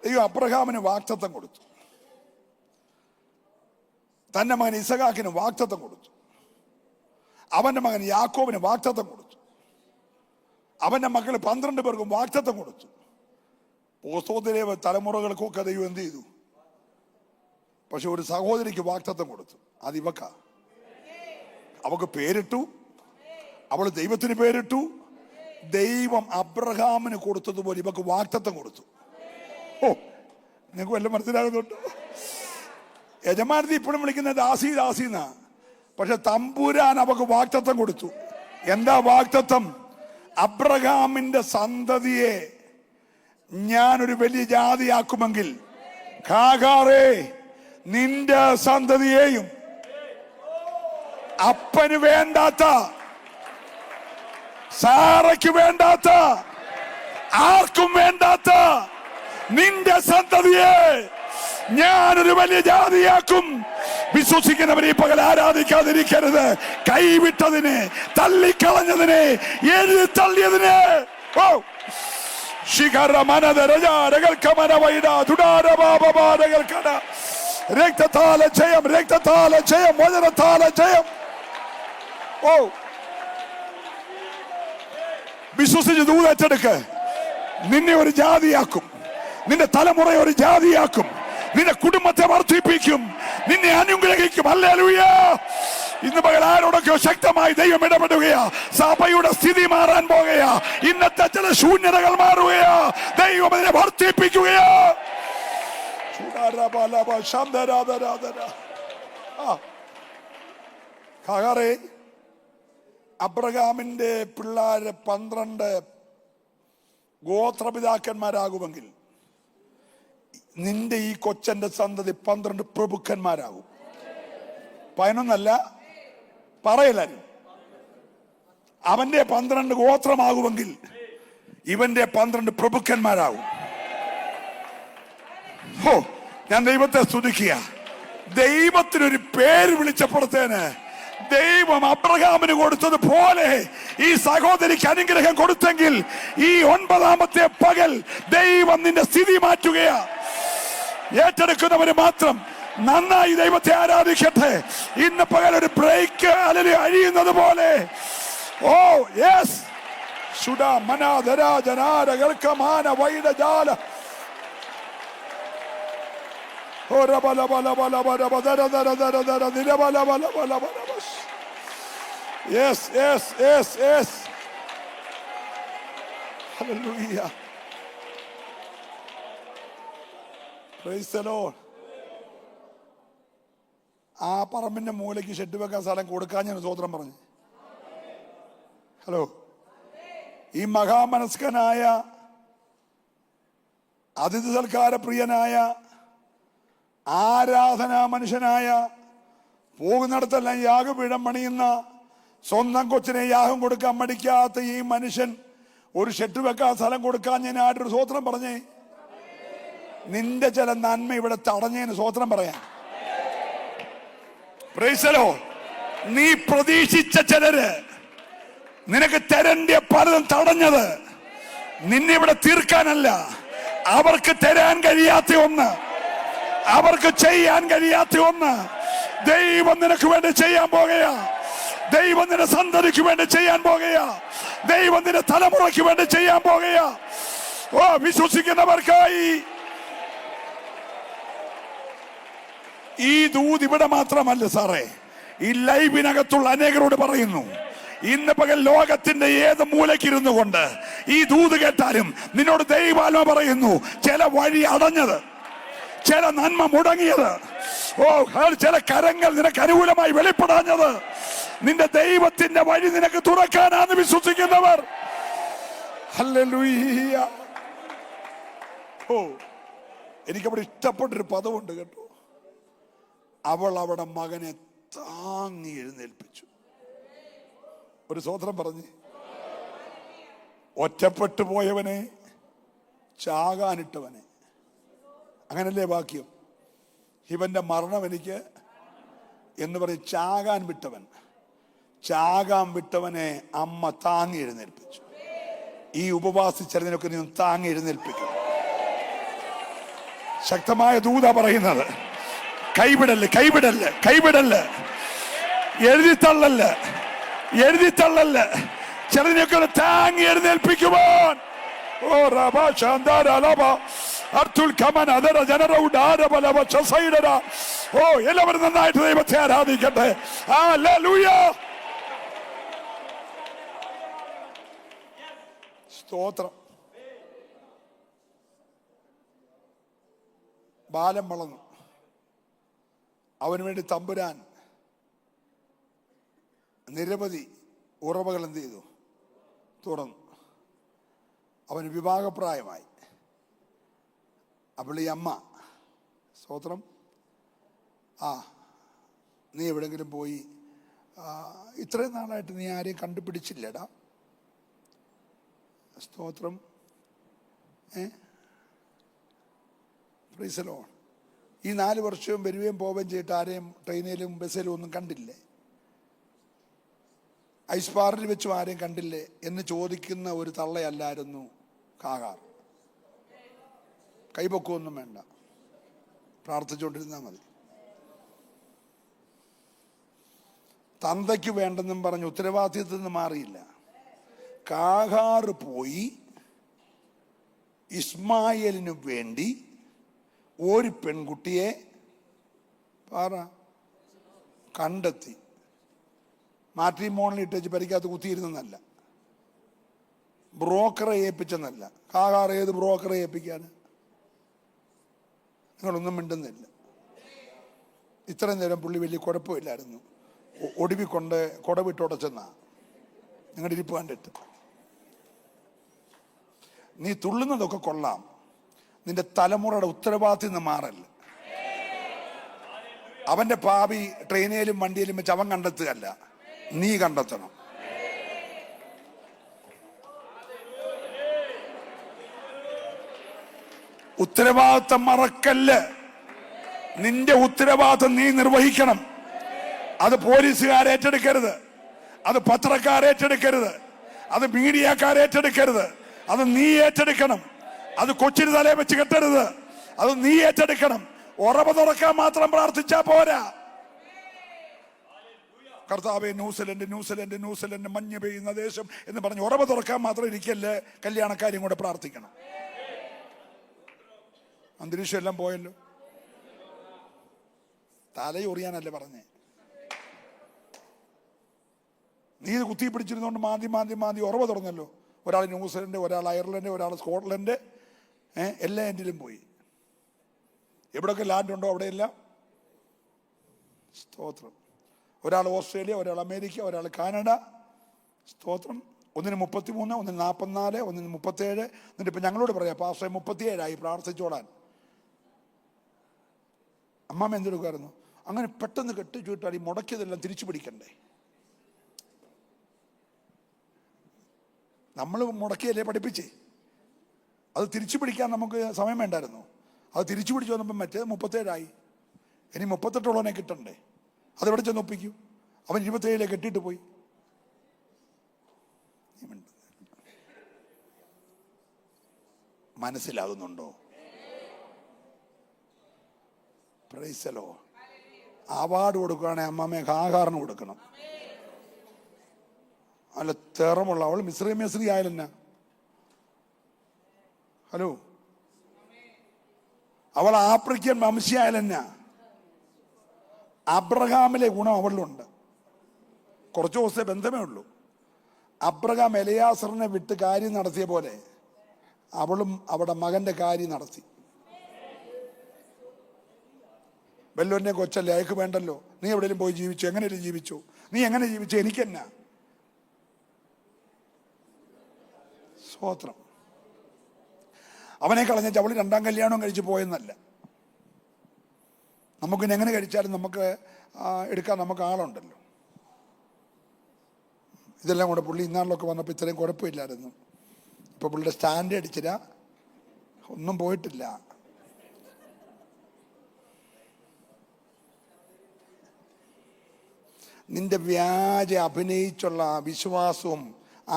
ദൈവം അബ്രഹാമിന് വാഗ്ദത്തം കൊടുത്തു, തന്റെ മകൻ ഇസഹാക്കിന് വാഗ്ദത്തം കൊടുത്തു, അവന്റെ മകൻ യാക്കോബിന് വാഗ്ദത്തം കൊടുത്തു, അവന്റെ മക്കൾ 12 പേർക്കും വാഗ്ദത്തം കൊടുത്തു. പോസ്തോത്തിലെ തലമുറകൾക്കൊക്കെ ദൈവം എന്ത് ചെയ്തു? പക്ഷെ ഒരു സഹോദരിക്ക് വാഗ്ദത്തം കൊടുത്തു. അത് ഇവക്ക. അവക്ക് പേരിട്ടു, അവൾ ദൈവത്തിന് പേരിട്ടു. ദൈവം അബ്രഹാമിന് കൊടുത്തതുപോലെ ഇവക്ക് വാഗ്ദത്തം കൊടുത്തു. ഓ, നിങ്ങൾക്ക് വല്ലതും മനസ്സിലാകുന്നുണ്ടോ? യജമാനത്തി ഇപ്പോഴും വിളിക്കുന്നത് ദാസി ദാസി എന്നാ. പക്ഷെ തമ്പുരാൻ അവക്ക് വാഗ്ദത്തം കൊടുത്തു. എന്താ വാഗ്ദത്തം? അബ്രഹാമിന്റെ സന്തതിയെ ഞാനൊരു വലിയ ജാതിയാക്കുമെങ്കിൽ ഹാഗാറേ, നിന്റെ സന്തതിയെയും അപ്പന് വേണ്ടാത്ത, സാറയ്ക്ക് വേണ്ടാത്ത, ആർക്കും വേണ്ടാത്ത നിന്റെ സന്തതിയെ ഞാനൊരു വലിയ ജാതിയാക്കും. വിശ്വസിക്കുന്നവരെ പകൽ ആരാധിക്കാതിരിക്കരുത്. കൈവിട്ടതിനെ, തള്ളിക്കളഞ്ഞതിനെ, എഴുതി തള്ളിയതിനെ. ഓ രക്തത്താല ജയം, രക്തത്താല ജയം, വചനത്താല ജയം. ഓ വിശ്വസിച്ച് ദൂതേറ്റെടുക്ക്. നിന്നെ ഒരു ജാതിയാക്കും, നിന്റെ തലമുറയെ ഒരു ജാതിയാക്കും, നിന്റെ കുടുംബത്തെ വർദ്ധിപ്പിക്കും, നിന്നെ അനുഗ്രഹിക്കും. ഹല്ലേലൂയ. ഇന്ന് പകൽ ആരോടൊക്കെയോ ശക്തമായി ദൈവം ഇടപെടുകയാ. സഭയുടെ സ്ഥിതി മാറാൻ പോകുകയാ. ഇന്നത്തെ ചില ശൂന്യതകൾ മാറുകയാ. ദൈവം അതിനെ വർദ്ധിപ്പിക്കുകയാ. അബ്രഹാമിന്റെ പിള്ളേര് 12 ഗോത്രപിതാക്കന്മാരാകുമെങ്കിൽ നിന്റെ ഈ കൊച്ചന്റെ സന്തതി 12 പ്രഭുക്കന്മാരാകും. 11 പറയലാരും. അവന്റെ 12 ഗോത്രമാകുമെങ്കിൽ ഇവന്റെ 12 പ്രഭുക്കന്മാരാകും. ഹോ, ഞാൻ ദൈവത്തെ സ്തുതിക്കുക. ദൈവത്തിനൊരു പേര് വിളിച്ചപ്പോഴത്തേന് ദൈവം അബ്രഹാമിന് കൊടുത്തതുപോലെ ഈ സഹോദരിക്ക് അനുഗ്രഹം കൊടുത്തെങ്കിൽ ഈ 9ാമത്തെ പകൽ ദൈവം നിന്റെ സ്ഥിതി മാറ്റുകയാ. ഏറ്റെടുക്കുന്നവര് മാത്രം നന്നായി ദൈവത്തെ ആരാധിക്കട്ടെ. ഇന്ന് പകൽ ഒരു ബ്രേക്ക് അല്ലെങ്കിൽ അഴിയുന്നത് പോലെ. ഓ യെസ്. സുഡാ മനാധരാ ജനാര ഗൽക്കമാന വൈഡ ജാല. ഓ റബല ബല ബല ബല ബദര ദര ദര ദര നിരബല ബല ബല ബല bus. Yes yes yes yes. Hallelujah. Price the Lord. ആ പറമ്പിന്റെ മൂലയ്ക്ക് ഷെഡ് വെക്കാൻ സ്ഥലം കൊടുക്കാൻ ഞാൻ സ്വതന്ത്രം പറഞ്ഞു. ഹലോ, ഈ മഹാമനസ്കനായ, അതിഥി സൽക്കാര പ്രിയനായ, ആരാധനാ മനുഷ്യനായ, പോകുന്നിടത്തെല്ലാം യാഗപീഠം പണിയുന്ന, സ്വന്തം കൊച്ചിനെ യാഗം കൊടുക്കാൻ മടിക്കാത്ത ഈ മനുഷ്യൻ ഒരു ഷെഡ് വെക്കാൻ സ്ഥലം കൊടുക്കാൻ ഞാൻ ആയിട്ടൊരു സ്വതന്ത്രം പറഞ്ഞേ. നിന്റെ ചില നന്മ ഇവിടെ തടഞ്ഞതിന് സ്വതന്ത്രം പറയാം. Price the Lord. നീ പ്രതീക്ഷിച്ച ചിലര് നിനക്ക് തരേണ്ട പലതും തടഞ്ഞത് നിന്നെ ഇവിടെ തീർക്കാനല്ല, അവർക്ക് തരാൻ കഴിയാത്ത ഒന്ന്, അവർക്ക് ചെയ്യാൻ കഴിയാത്ത ഒന്ന് ദൈവം നിനക്ക് വേണ്ടി ചെയ്യാൻ പോകുകയാ. ദൈവം നിന്റെ സന്തതിക്ക് വേണ്ടി ചെയ്യാൻ പോകുകയാ. ദൈവം നിന്റെ തലമുറയ്ക്ക് വേണ്ടി ചെയ്യാൻ പോകുകയാ. ഓ, വിശ്വസിക്കുന്നവർക്കായി ഈ ദൂത് ഇവിടെ മാത്രമല്ല സാറേ, ഈ ലൈവിനകത്തുള്ള അനേകരോട് പറയുന്നു, ഇന്ന് പകൽ ലോകത്തിന്റെ ഏത് മൂലക്കിരുന്നു കൊണ്ട് ഈ ദൂത് കേട്ടാലും നിന്നോട് ദൈവാത്മാ പറയുന്നു, ചില വഴി അടഞ്ഞത്, ചില നന്മ മുടങ്ങിയത്, ചില കരങ്ങൾ നിനക്ക് അനുകൂലമായി വെളിപ്പെടാഞ്ഞത് നിന്റെ ദൈവത്തിന്റെ വഴി നിനക്ക് തുറക്കാനാണ് വിശ്വസിക്കുന്നവർ. ഹല്ലേലൂയ. എനിക്കവിടെ ഇഷ്ടപ്പെട്ടൊരു പദമുണ്ട് കേട്ടോ. അവൾ അവിടെ മകനെ താങ്ങി എഴുന്നേൽപ്പിച്ചു. ഒരു സ്വോത്രം പറഞ്ഞ്. ഒറ്റപ്പെട്ടു പോയവനെ ചാകാനിട്ടവനെ, അങ്ങനല്ലേ വാക്യം? ഇവന്റെ മരണം എനിക്ക് എന്ന് പറയും. ചാകാൻ വിട്ടവനെ അമ്മ താങ്ങി എഴുന്നേൽപ്പിച്ചു. ഈ ഉപവാസിച്ചതിനൊക്കെ നീ താങ്ങി എഴുന്നേൽപ്പിക്കും. ശക്തമായ ദൂത പറയുന്നത്, കൈവിടല്, കൈവിടല്, കൈവിടല്, എഴുതിത്തള്ളല്, ചിലതിനൊക്കെ താങ്ങി എഴുന്നേൽപ്പിക്കുവാൻ. ഓ റബ ശാന്താരലബ അർത്തുൽ കമൻ അതര ജനറൗഡാരബലബ ചസൈഡര. ഓ എല്ലാവരും നന്നായിട്ട് ദൈവത്തെ ആരാധിക്കട്ടെ. ഹല്ലേലൂയ. സ്തോത്രം. ബാലം വളർന്നു. അവന് വേണ്ടി തമ്പുരാൻ നിരവധി ഉറവകൾ എന്ത് ചെയ്തു? തുറന്നു. അവന് വിവാഹപ്രായമായി. അപ്പോൾ ഈ അമ്മ, സ്തോത്രം, നീ എവിടെങ്കിലും പോയി, ഇത്രയും നാളായിട്ട് നീ ആരെയും കണ്ടുപിടിച്ചില്ലടാ. സ്തോത്രം. Price the Lord. ഈ 4 വർഷവും വരുകയും പോവുകയും ചെയ്തിട്ട് ആരെയും ട്രെയിനിലും ബസ്സിലും ഒന്നും കണ്ടില്ലേ? ഐസ്പാറിൽ വെച്ചും ആരെയും കണ്ടില്ലേ എന്ന് ചോദിക്കുന്ന ഒരു തള്ളയല്ലായിരുന്നു ഹാഗാർ. കൈപൊക്കമൊന്നും വേണ്ട, പ്രാർത്ഥിച്ചുകൊണ്ടിരുന്നാൽ മതി. തന്തയ്ക്ക് വേണ്ടെന്നും പറഞ്ഞ് ഉത്തരവാദിത്തത്തിൽ നിന്ന് മാറിയില്ല. ഹാഗാർ പോയി ഇസ്മായേലിനു വേണ്ടി ഒരു പെൺകുട്ടിയെ കണ്ടെത്തി. മാട്രിമോണിൽ ഇട്ടേച്ച് പരിക്കകത്ത് കുത്തിയിരുന്നല്ല, ബ്രോക്കറെ ഏൽപ്പിച്ചെന്നല്ല. ഹാഗാർ ഏത് ബ്രോക്കറെ ഏൽപ്പിക്കാൻ? നിങ്ങളൊന്നും മിണ്ടുന്നില്ല. ഇത്രയും നേരം പുള്ളി വലിയ കുഴപ്പമില്ലായിരുന്നു. ഒടുവിക്കൊണ്ട് കുടവിട്ടുടച്ചെന്നാ നിങ്ങളുടെ ഇരിപ്പ് കണ്ടിട്ട്. നീ തുള്ളുന്നതൊക്കെ കൊള്ളാം, നിന്റെ തലമുറയുടെ ഉത്തരവാദിത്തം നിന്ന് മാറല്ല. അവന്റെ ഭാവി ട്രെയിനിലും വണ്ടിയിലും വെച്ച് അവൻ കണ്ടെത്തുകയല്ല, നീ കണ്ടെത്തണം. ഉത്തരവാദിത്തം മറക്കല്ല്. നിന്റെ ഉത്തരവാദിത്തം നീ നിർവഹിക്കണം. അത് പോലീസുകാർ ഏറ്റെടുക്കരുത്, അത് പത്രക്കാർ ഏറ്റെടുക്കരുത്, അത് മീഡിയക്കാർ ഏറ്റെടുക്കരുത്. അത് നീ ഏറ്റെടുക്കണം. അത് കൊച്ചിന് തലയെ വെച്ച് കെട്ടരുത്, അത് നീ ഏറ്റെടുക്കണം. ഉറവ തുറക്കാൻ മാത്രം പ്രാർത്ഥിച്ചാ പോരാ. കർത്താവേ, ന്യൂസിലൻഡ് മഞ്ഞ് പെയ്യുന്ന ദേശം എന്ന് പറഞ്ഞ് ഉറവ തുറക്കാൻ മാത്രം ഇരിക്കല്ലേ, കല്യാണക്കാരും കൂടെ പ്രാർത്ഥിക്കണം. അന്തരീക്ഷം എല്ലാം പോയല്ലോ. തലയൊറിയാനല്ലേ പറഞ്ഞേ. നീ ഇത് കുത്തി പിടിച്ചിരുന്നോണ്ട് മാന്തി ഉറവ തുറന്നല്ലോ. ഒരാൾ ന്യൂസിലൻഡ്, ഒരാൾ അയർലൻഡ്, ഒരാൾ സ്കോട്ട്ലൻഡ്, എല്ലാ എൻഡിലും പോയി. എവിടെയൊക്കെ ലാൻഡ് ഉണ്ടോ അവിടെയെല്ലാം സ്തോത്രം. ഒരാൾ ഓസ്ട്രേലിയ, ഒരാൾ അമേരിക്ക, ഒരാൾ കാനഡ. സ്തോത്രം. ഒന്നിന് 33, ഒന്നിന് 44, ഒന്നിന് 37. എന്നിട്ട് ഇപ്പം ഞങ്ങളോട് പറയാം, പാസ്റ്റർ 37 പ്രാർത്ഥിച്ചോടാൻ. അമ്മാമ്മ എന്തെടുക്കുമായിരുന്നു? അങ്ങനെ പെട്ടെന്ന് കെട്ടിച്ചുവിട്ടാൽ ഈ മുടക്കിയതെല്ലാം തിരിച്ചു പിടിക്കണ്ടേ? നമ്മൾ മുടക്കിയല്ലേ പഠിപ്പിച്ചേ? അത് തിരിച്ചു പിടിക്കാൻ നമുക്ക് സമയം വേണ്ടായിരുന്നു. അത് തിരിച്ചു പിടിച്ചു വന്നപ്പം മറ്റേ 37. ഇനി 38 കിട്ടണ്ടേ? അതെവിടെ ചെന്ന് ഒപ്പിക്കും? അവൻ 27 കെട്ടിയിട്ട് പോയി. മനസ്സിലാകുന്നുണ്ടോ? Price the Lord. അവാർഡ് കൊടുക്കുകയാണെങ്കിൽ അമ്മാമ്മയെ ഹാഗാറിന് കൊടുക്കണം. അല്ല, തെറമുള്ള അവൾ മിസ്രി ആയാലെന്നാ? ഹലോ, അവൾ ആഫ്രിക്കൻ വംശയായാലെന്നാ? അബ്രഹാമിലെ ഗുണം അവളിലുണ്ട്. കുറച്ച് ദിവസത്തെ ബന്ധമേ ഉള്ളൂ. അബ്രഹാം എലയാസറിനെ വിട്ട് കാര്യം നടത്തിയ പോലെ അവളും അവിടെ മകന്റെ കാര്യം നടത്തി. വല്ലവരുടെ കൊച്ചല്ലേ, അയക്ക് വേണ്ടല്ലോ, നീ എവിടെയും പോയി ജീവിച്ചു, എങ്ങനെയും ജീവിച്ചു, നീ എങ്ങനെ ജീവിച്ചു, എനിക്കെന്നാ. സ്തോത്രം. അവനെ കളഞ്ഞിട്ട് അവൾ രണ്ടാം കല്യാണം കഴിച്ച് പോയെന്നല്ല. നമുക്കിനി എങ്ങനെ കഴിച്ചാലും നമുക്ക് എടുക്കാൻ നമുക്ക് ആളുണ്ടല്ലോ. ഇതെല്ലാം കൂടെ പുള്ളി ഇന്നാളിലൊക്കെ വന്നപ്പോൾ ഇത്രയും കുഴപ്പമില്ലായിരുന്നു. ഇപ്പൊ പുള്ളിയുടെ സ്റ്റാൻഡ് അടിച്ചില്ല, ഒന്നും പോയിട്ടില്ല. നിന്റെ വ്യാജ അഭിനയിച്ചുള്ള വിശ്വാസവും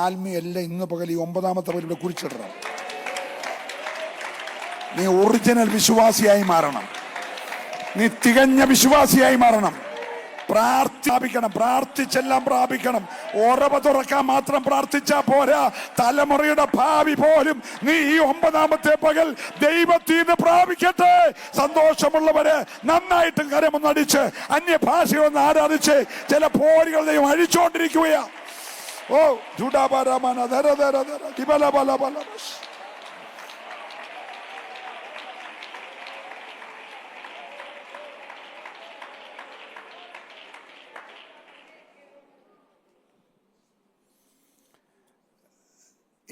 ആത്മീയം എല്ലാം ഇന്ന് പകൽ ഈ 9ാമത്തെ വരിയുടെ കുറിച്ചിടണം. നീ ഒറിജിനൽ വിശ്വാസിയായി മാറണം. നീ തികഞ്ഞ വിശ്വാസിയായി മാറണം. പ്രാർത്ഥിക്കണം, പ്രാർത്ഥിച്ചെല്ലാം പ്രാപിക്കണം. ഉറവ തുറക്കാൻ മാത്രം പ്രാർത്ഥിച്ചാ പോരാ. തലമുറയുടെ ഭാവി പോലും നീ ഈ 9ാമത്തെ പകൽ ദൈവത്തിൽ നിന്ന് പ്രാപിക്കട്ടെ. സന്തോഷമുള്ളവര് നന്നായിട്ട് കരമൊന്നടിച്ച് അന്യഭാഷയൊന്ന് ആരാധിച്ച് ചില പോരുകൾ ദൈവം അഴിച്ചുകൊണ്ടിരിക്കുകയാ. ഓ ജൂഡാബാരാമന ധര ധര ധര ദിബല ബല ബല.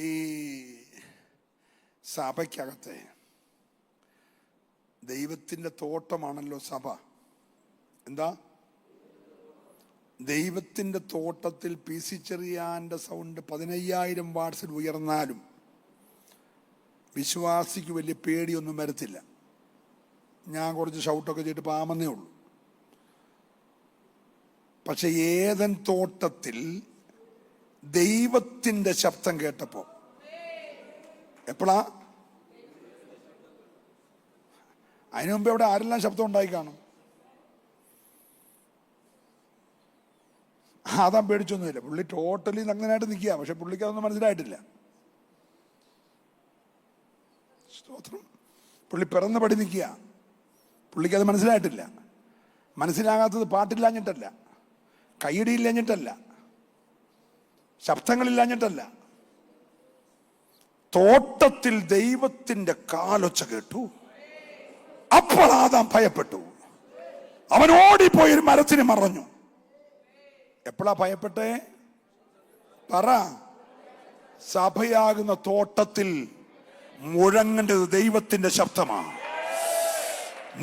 ഈ സഭയ്ക്കകത്തെ ദൈവത്തിൻ്റെ തോട്ടമാണല്ലോ സഭ. എന്താ? ദൈവത്തിൻ്റെ തോട്ടത്തിൽ പി സി ചെറിയാൻ്റെ സൗണ്ട് 15,000 വാട്സിൽ ഉയർന്നാലും വിശ്വാസിക്ക് വലിയ പേടിയൊന്നും വരത്തില്ല. ഞാൻ കുറച്ച് ഷൗട്ടൊക്കെ ചെയ്തിട്ട് പാമെന്നേ ഉള്ളൂ. പക്ഷെ ഏദൻ തോട്ടത്തിൽ ദൈവത്തിൻ്റെ ശബ്ദം കേട്ടപ്പോ, എപ്പോഴാ? അതിനു മുമ്പ് അവിടെ ആരെല്ലാം ശബ്ദം ഉണ്ടായി കാണും. ആദാം പേടിച്ചൊന്നുമില്ല. പുള്ളി ടോട്ടലി നഗ്നനായിട്ട് നിൽക്കുക. പക്ഷെ പുള്ളിക്ക് അതൊന്നും മനസ്സിലായിട്ടില്ല. സ്തോത്രം. പുള്ളി പിറന്ന പടി നിൽക്കുക. പുള്ളിക്കത് മനസ്സിലായിട്ടില്ല. മനസ്സിലാകാത്തത് പാട്ടില്ലാഞ്ഞിട്ടല്ല, കൈയടിയില്ലാഞ്ഞിട്ടല്ല, ശബ്ദങ്ങളില്ലാഞ്ഞിട്ടല്ല. തോട്ടത്തിൽ ദൈവത്തിന്റെ കാലൊച്ച കേട്ടു. അപ്പോൾ ആദാം ഭയപ്പെട്ടു. അവൻ ഓടിപ്പോയി ഒരു മരത്തിന് മറഞ്ഞു. എപ്പോഴാ ഭയപ്പെട്ടേ? പറ. സഭയാകുന്ന തോട്ടത്തിൽ മുഴങ്ങേണ്ടത് ദൈവത്തിന്റെ ശബ്ദമാണ്.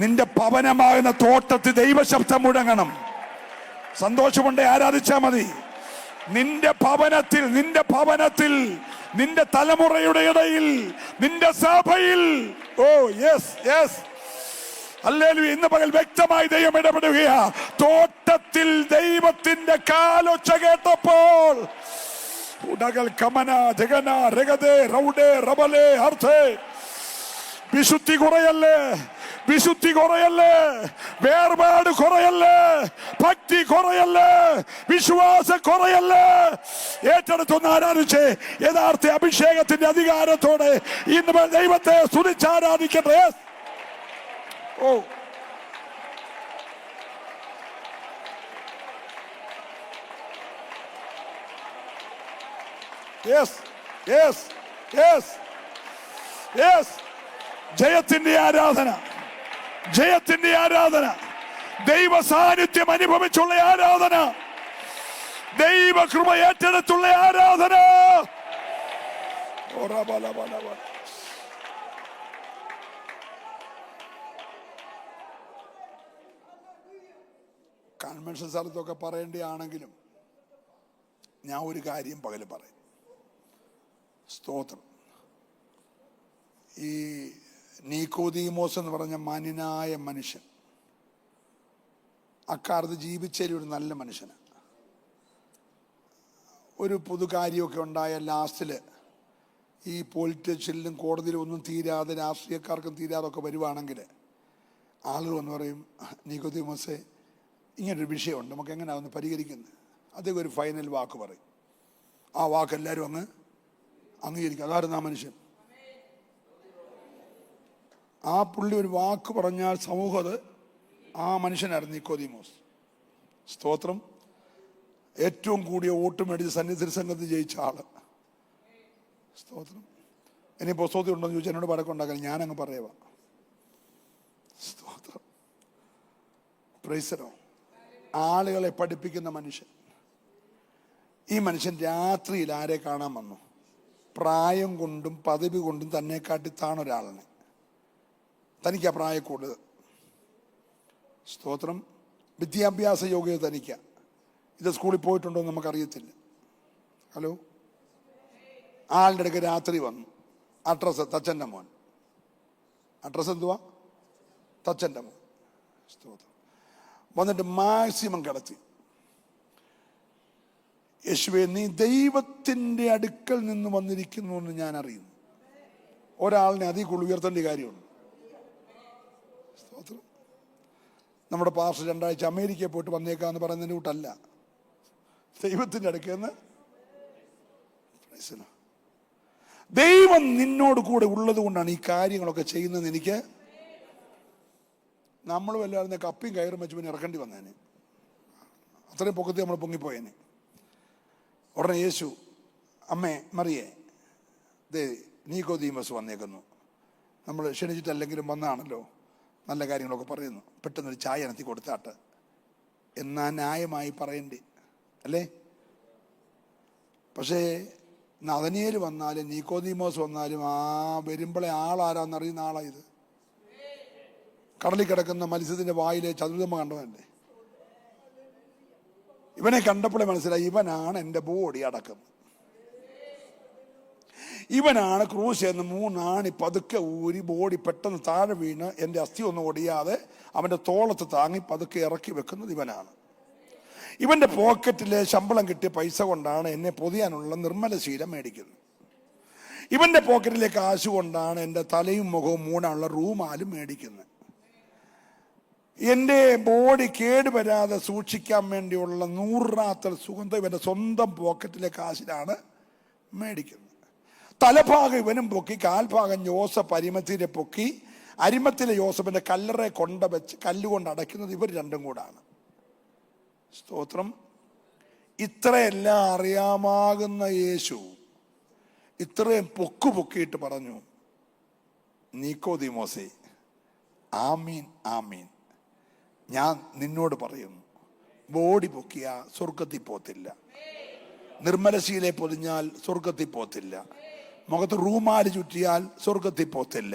നിന്റെ ഭവനമാകുന്ന തോട്ടത്തിൽ ദൈവശബ്ദം മുഴങ്ങണം. സന്തോഷമുണ്ടേ ആരാധിച്ചാ മതി. നിന്റെ ഭവനത്തിൽ, നിന്റെ തലമുറയുടെ ഇടയിൽ, നിന്റെ സഭയിൽ. Oh yes yes, hallelujah. ഇന്ന് പകൽ വ്യക്തമായി ദൈവം ഇടപെടുകയാ. തോട്ടത്തിൽ ദൈവത്തിന്റെ കാലൊച്ച കേട്ടപ്പോൾ ഉടകൾ കമന ജഗന രഗദേ റൗഡേ റബലേ അർത്ഥേ. വിശുദ്ധി കുറയല്ലേ, വിശുദ്ധി കുറയല്ലേ, വേർപാട് കുറയല്ലേ, ഭക്തി കുറയല്ലേ, വിശ്വാസം കുറയല്ലേ. ഏറ്റെടുത്തൊന്ന് ആരാധിച്ച് യഥാർത്ഥ അഭിഷേകത്തിന്റെ അധികാരത്തോടെ ഇന്ന് ദൈവത്തെ സ്തുതിച്ചാരാധിക്കട്ടെ. ഓ യെസ് യെസ് യെസ് യെസ്. ജയത്തിന്റെ ആരാധന, ജയത്തിന്റെ ആരാധന, ദൈവ സാന്നിധ്യം അനുഭവിച്ചുള്ള ആരാധന, ദൈവ കൃപ ഏറ്റെടുത്തുള്ള ആരാധന. കൺവെൻഷൻ സ്ഥലത്തൊക്കെ പറയേണ്ടതാണെങ്കിലും ഞാൻ ഒരു കാര്യം പകല് പറയും. സ്തോത്രം. ഈ നീക്കോദീമോസ് എന്ന് പറഞ്ഞ മാന്യനായ മനുഷ്യൻ അക്കാലത്ത് ജീവിച്ചതിൽ ഒരു നല്ല മനുഷ്യനാണ്. ഒരു പൊതുകാര്യമൊക്കെ ഉണ്ടായ ലാസ്റ്റിൽ ഈ പൊളിറ്റീഷ്യനിലും കോടതിയിലും ഒന്നും തീരാതെ, രാഷ്ട്രീയക്കാർക്കും തീരാതെ ഒക്കെ വരുവാണെങ്കിൽ ആളുകൾ എന്ന് പറയും, നീക്കോദീമോസേ ഇങ്ങനൊരു വിഷയമുണ്ട്, നമുക്ക് എങ്ങനെയാണ് ഒന്ന് പരിഹരിക്കുന്നത്. അദ്ദേഹം ഒരു ഫൈനൽ വാക്ക് പറയും. ആ വാക്ക് എല്ലാവരും അങ്ങ് അംഗീകരിക്കും. അതായിരുന്നു ആ മനുഷ്യൻ. ആ പുള്ളി ഒരു വാക്ക് പറഞ്ഞാൽ സമൂഹത്ത് ആ മനുഷ്യനായിരുന്നു നിക്കോദീമോസ്. സ്തോത്രം. ഏറ്റവും കൂടിയ വോട്ട് മേടിച്ച് സന്നിധി സംഘത്തിൽ ജയിച്ച ആള്. സ്തോത്രം. ഇനി പുസ്തകത്തിൽ ഉണ്ടോ എന്ന് ചോദിച്ചാൽ എന്നോട് വഴക്കുണ്ടാക്കാൻ ഞാനങ്ങ് പറയുക. സ്തോത്രം. Price the Lord. ആളുകളെ പഠിപ്പിക്കുന്ന മനുഷ്യൻ. ഈ മനുഷ്യൻ രാത്രിയിൽ ആരെ കാണാൻ വന്നു? പ്രായം കൊണ്ടും പദവി കൊണ്ടും തന്നെക്കാട്ടി താണൊരാളിനെ. തനിക്ക് ആ പ്രായം കൂടുതൽ. സ്തോത്രം. വിദ്യാഭ്യാസ യോഗ്യത തനിക്ക്. ഇത് സ്കൂളിൽ പോയിട്ടുണ്ടോ എന്ന് നമുക്കറിയത്തില്ല. ഹലോ. ആളുടെ ഇടയ്ക്ക് രാത്രി വന്നു. അഡ്രസ്സ് തച്ചൻ്റെ മോൻ. അഡ്രസ്സ് എന്തുവാ? തച്ചൻ്റെ മോൻ. സ്തോത്രം. വന്നിട്ട് മാക്സിമം കിടത്തി. യേശുവേ, നീ ദൈവത്തിൻ്റെ അടുക്കൽ നിന്ന് വന്നിരിക്കുന്നു എന്ന് ഞാൻ അറിയുന്നു. ഒരാളിനെ അതിൽ കൂടുതൽ ഉയർത്തേണ്ട കാര്യമുണ്ട്. സ്തോത്രം. നമ്മുടെ പാസ്റ്റർ 2 ആഴ്ച അമേരിക്കയിൽ പോയിട്ട് വന്നേക്കാന്ന് പറയുന്നതിന് കൂട്ടല്ല. ദൈവത്തിൻ്റെ അടുക്കൽ നിന്ന്. ദൈവം നിന്നോട് കൂടെ ഉള്ളത് കൊണ്ടാണ് ഈ കാര്യങ്ങളൊക്കെ ചെയ്യുന്നത്. എനിക്ക് നമ്മൾ വല്ലാതെ കപ്പിയും കയറും വെച്ച് പിന്നെ ഇറക്കേണ്ടി വന്നേനെ. അത്രയും പൊക്കത്തി നമ്മൾ പൊങ്ങിപ്പോയേനെ. ഉടനെ യേശു, അമ്മേ മറിയേ, ദേ നീക്കോദീമസ് വന്നേക്കുന്നു. നമ്മൾ ക്ഷണിച്ചിട്ടല്ലെങ്കിലും വന്നാണല്ലോ, നല്ല കാര്യങ്ങളൊക്കെ പറയുന്നു. പെട്ടെന്നൊരു ചായ അനത്തി കൊടുത്താട്ട് എന്നാ ന്യായമായി പറയണ്ടേ അല്ലേ? പക്ഷേ നദനിയേൽ വന്നാലും നീക്കോദീമോസ് വന്നാലും വരുമ്പോളെ ആളാരാന്നറിയുന്ന ആളായത്. കടലിൽ കിടക്കുന്ന മത്സ്യത്തിന്റെ വായിലെ ചതുർമ്മ കണ്ടതല്ലേ. ഇവനെ കണ്ടപ്പോഴേ മനസ്സിലായി, ഇവനാണ് എൻ്റെ ബോഡി അടക്കുന്നത്. ഇവനാണ് ക്രൂശ് എന്ന് 3 ആണി പതുക്കെ ഊരി ബോഡി പെട്ടെന്ന് താഴെ വീണ് എൻ്റെ അസ്ഥി ഒന്നും ഒടിയാതെ അവൻ്റെ തോളത്ത് താങ്ങി പതുക്കെ ഇറക്കി വെക്കുന്നത് ഇവനാണ്. ഇവൻ്റെ പോക്കറ്റിലെ ശമ്പളം കിട്ടിയ പൈസ കൊണ്ടാണ് എന്നെ പൊതിയാനുള്ള നിർമ്മല ശീലം മേടിക്കുന്നത്. ഇവൻ്റെ പോക്കറ്റിലെ കാശ് കൊണ്ടാണ് എൻ്റെ തലയും മുഖവും മൂടാനുള്ള റൂമാലും മേടിക്കുന്നത്. എൻ്റെ ബോഡി കേടുവരാതെ സൂക്ഷിക്കാൻ വേണ്ടിയുള്ള 100 റാത്തൽ സുഗന്ധം ഇവൻ്റെ സ്വന്തം പോക്കറ്റിലെ കാശിലാണ് മേടിക്കുന്നത്. തലഭാഗം ഇവനും പൊക്കി, കാൽഭാഗം യോസഫ് അരിമത്തിനെ പൊക്കി, അരിമത്തിലെ യോസഫിന്റെ കല്ലറെ വെച്ച് കല്ലുകൊണ്ട് അടയ്ക്കുന്നത് ഇവർ രണ്ടും കൂടാണ്. സ്തോത്രം. ഇത്രയെല്ലാം അറിയാമാകുന്ന യേശു ഇത്രയും പൊക്കിയിട്ട് പറഞ്ഞു, നീക്കോദീമോസേ, ആമീൻ ആമീൻ, ഞാൻ നിന്നോട് പറയുന്നു, ബോഡി പൊക്കിയ സ്വർഗത്തിൽ പോത്തില്ല, നിർമ്മലശീലെ പൊതിഞ്ഞാൽ സ്വർഗത്തിൽ പോത്തില്ല, മുഖത്ത് റൂമാല് ചുറ്റിയാൽ സ്വർഗത്തിൽ പോത്തില്ല,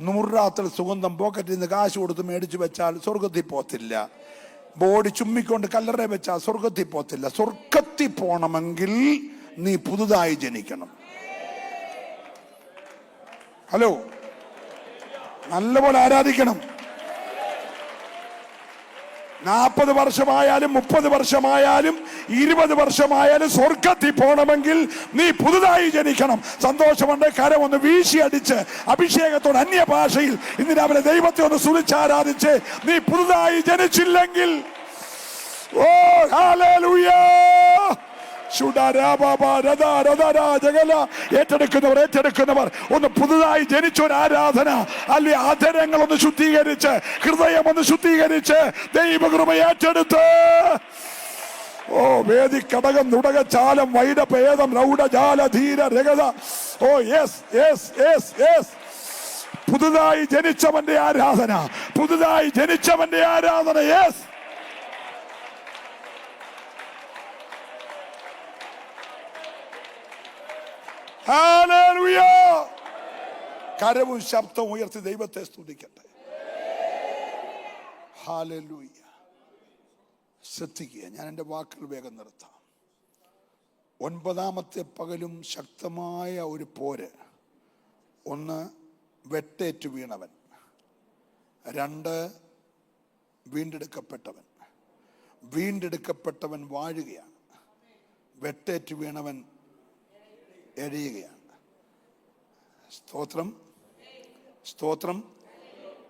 100 റാത്തൽ സുഗന്ധം പോക്കറ്റിൽ നിന്ന് കാശ് കൊടുത്ത് മേടിച്ചു വെച്ചാൽ സ്വർഗത്തിൽ പോത്തില്ല, ബോഡി ചുമ്മിക്കൊണ്ട് കല്ലറ വെച്ചാൽ സ്വർഗത്തിൽ പോത്തില്ല. സ്വർഗത്തിൽ പോണമെങ്കിൽ നീ പുതുതായി ജനിക്കണം. ഹലോ, നല്ലപോലെ ആരാധിക്കണം. 40 വർഷമായാലും 30 വർഷമായാലും 20 വർഷമായാലും സ്വർഗത്തിൽ പോകണമെങ്കിൽ നീ പുതുതായി ജനിക്കണം. സന്തോഷമുണ്ട്. കരം ഒന്ന് വീശി അടിച്ച് അഭിഷേകത്തോട് അന്യഭാഷയിൽ ഇന്ന് രാവിലെ ദൈവത്തെ ഒന്ന് സ്തുതിച്ചാരാധിച്ച് നീ പുതുതായി ജനിച്ചില്ലെങ്കിൽ, ഓ ഹല്ലേലൂയ, ഏറ്റെടുക്കുന്നവർ ഒന്ന് പുതുതായി ജനിച്ചൊരു ആരാധന. അല്ലെ ആദരങ്ങൾ ഒന്ന് ശുദ്ധീകരിച്ച്, ഹൃദയം ഒന്ന് ശുദ്ധീകരിച്ച് ദൈവകൃപ ഏറ്റെടുത്ത്, ഓ വേദി കടകം നുടക ചാലം വൈഡഭേദം രൗഢജാല ധീര രഗത, ഓ യെസ് യെസ് യെസ് യെസ്, പുതുതായി ജനിച്ചവന്റെ ആരാധന, പുതുതായി ജനിച്ചവന്റെ ആരാധന. Yes, hallelujah. കരവും ശബ്ദവും ഉയർത്തി ദൈവത്തെ സ്തുതിക്കട്ടെ. ഹല്ലേലൂയ. ശ്രദ്ധിക്കുക, ഞാൻ എൻ്റെ വാക്കുകൾ വേഗം നിർത്താം. 9ാമത്തെ പകലും ശക്തമായ ഒരു പോര്. 1, വെട്ടേറ്റു വീണവൻ. 2, വീണ്ടെടുക്കപ്പെട്ടവൻ. വീണ്ടെടുക്കപ്പെട്ടവൻ വാഴുകയാണ്, വെട്ടേറ്റു വീണവൻ എഴയുകയാണ്. സ്തോത്രം, സ്തോത്രം.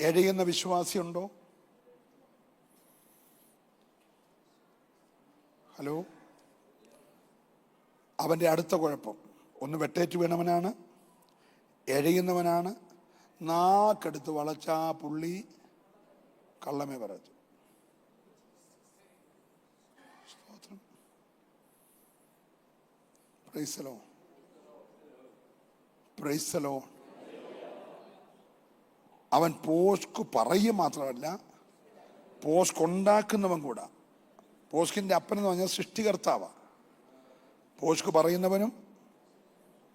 എഴയുന്ന വിശ്വാസിയുണ്ടോ? ഹലോ. അവൻ്റെ അടുത്ത കുഴപ്പം 1 വെട്ടേറ്റ് വീണവനാണ്, എഴയുന്നവനാണ്. നാക്കെടുത്ത് വളച്ചാ പുള്ളി കള്ളമേ പറയത്തു. സ്തോത്രം. Price the Lord, praise the Lord. അവൻ പോസ്ക് പറയുക മാത്രമല്ല, പോസ്ക് ഉണ്ടാക്കുന്നവൻ കൂടാ. പോസ്കിൻ്റെ അപ്പനെന്ന് പറഞ്ഞാൽ സൃഷ്ടികർത്താവാണ്. പോസ്ക് പറയുന്നവനും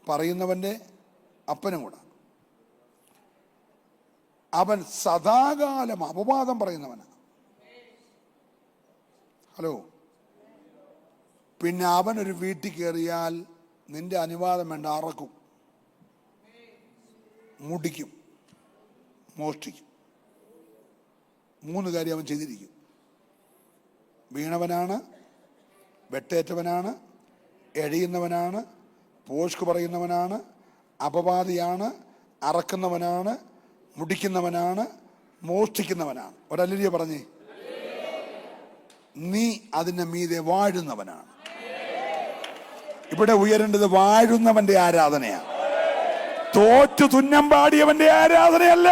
പറയുന്നവൻ്റെ അപ്പനും കൂടാ. അവൻ സദാകാലം അപവാദം പറയുന്നവനാണ്. ഹലോ. പിന്നെ അവനൊരു വീട്ടിൽ കയറിയാൽ നിന്റെ അനുവാദം വേണ്ട, അറക്കും, മുടിക്കും, മോഷ്ടിക്കും. 3 കാര്യം അവൻ ചെയ്തിരിക്കും. വീണവനാണ്, വെട്ടേറ്റവനാണ്, എഴിയുന്നവനാണ്, പോഷ്ക് പറയുന്നവനാണ്, അപവാദിയാണ്, അറക്കുന്നവനാണ്, മുടിക്കുന്നവനാണ്, മോഷ്ടിക്കുന്നവനാണ്. ഒരല്ലിയ പറഞ്ഞേ, നീ അതിന്റെ മീതെ വാഴുന്നവനാണ്. ഇവിടെ ഉയരേണ്ടത് വാഴുന്നവന്റെ ആരാധനയാണ്, തോറ്റു തുന്നം പാടിയവന്റെ ആരാധനയല്ല.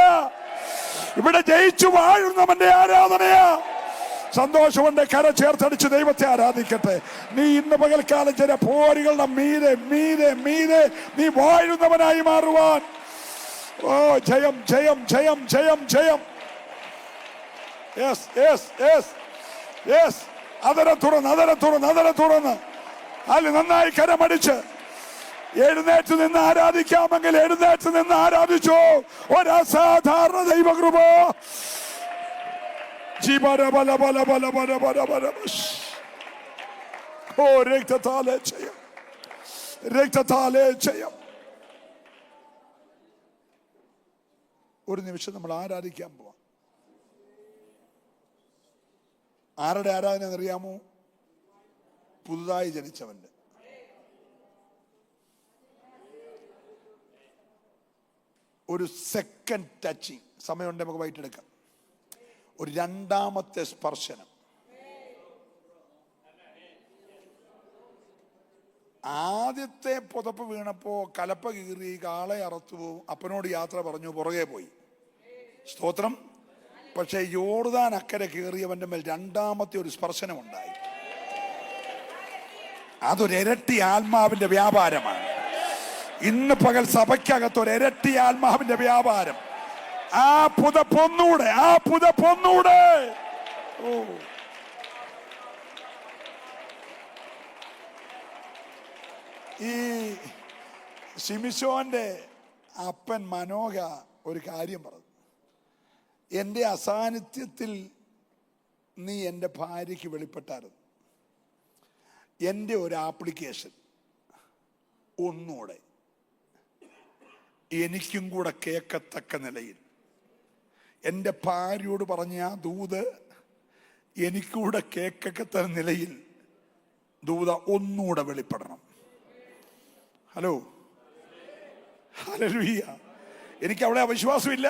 ഇവിടെ ജയിച്ചു വാഴുന്നവന്റെ ആരാധനയാ. സന്തോഷമുണ്ട്, കര ചേർത്തടിച്ച് ദൈവത്തെ ആരാധിക്കട്ടെ. നീ ഇന്ന് പകൽക്കാലം ചില പോരുകളുടെ മീതെ മീതെ മീതെ നീ വാഴുന്നവനായി മാറുവാൻ. ഓ, ജയം ജയം ജയം ജയം ജയം. Yes yes yes yes. അതരം തുറന്ന്, അതരം തുറന്ന്, അതരം തുറന്ന് അതിൽ നന്നായി കരമടിച്ച് എഴുന്നേറ്റ് നിന്ന് ആരാധിക്കാമെങ്കിൽ എഴുന്നേറ്റ് നിന്ന് ആരാധിച്ചോ. ഒരസാധാരണ ദൈവകൃപ. ഓ, രക്തത്താലേ ജയം, രക്തത്താലേ ജയം. ഒരു നിമിഷം നമ്മൾ ആരാധിക്കാൻ പോവാം. ആരുടെ ആരാധന എന്നറിയാമോ? പുതുതായി ജനിച്ചവന്റെ. ഒരു സെക്കൻഡ് ടച്ചിങ്. സമയമുണ്ട്, നമുക്ക് വൈകിട്ടെടുക്കാം. ഒരു രണ്ടാമത്തെ സ്പർശനം. ആദ്യത്തെ പുതപ്പ് വീണപ്പോ കലപ്പ കീറി, കാളെ അറുത്തു, അപ്പനോട് യാത്ര പറഞ്ഞു, പുറകെ പോയി. സ്തോത്രം. പക്ഷെ യോർദാൻ അക്കരെ കയറിയവന്റെ മേൽ രണ്ടാമത്തെ ഒരു സ്പർശനം ഉണ്ടായി. അതൊരു ഇരട്ടി ആത്മാവിന്റെ വ്യാപാരമാണ്. ഇന്ന് പകൽ സഭയ്ക്കകത്ത് ഒരു ഇരട്ടി ആത്മാവിന്റെ വ്യാപാരം. ആ പുതപ്പൊന്നൂടെ, ആ പുതപ്പൊന്നൂടെ. ഓ, ഈ ശിമിശോന്റെ അപ്പൻ മനോഹ ഒരു കാര്യം പറഞ്ഞു. എൻ്റെ അസാന്നിധ്യത്തിൽ നീ എൻ്റെ ഭാര്യയ്ക്ക് വെളിപ്പെട്ടായിരുന്നു. എൻ്റെ ഒരു ആപ്ലിക്കേഷൻ ഒന്നുകൂടെ എനിക്കും കൂടെ കേൾക്കത്തക്ക നിലയിൽ എൻ്റെ ഭാര്യയോട് പറഞ്ഞ ആ ദൂത് എനിക്കൂടെ കേൾക്കത്തക്ക നിലയിൽ ദൂത ഒന്നുകൂടെ വെളിപ്പെടണം. Hello, hallelujah. എനിക്ക് അവളെ അവിശ്വാസമില്ല.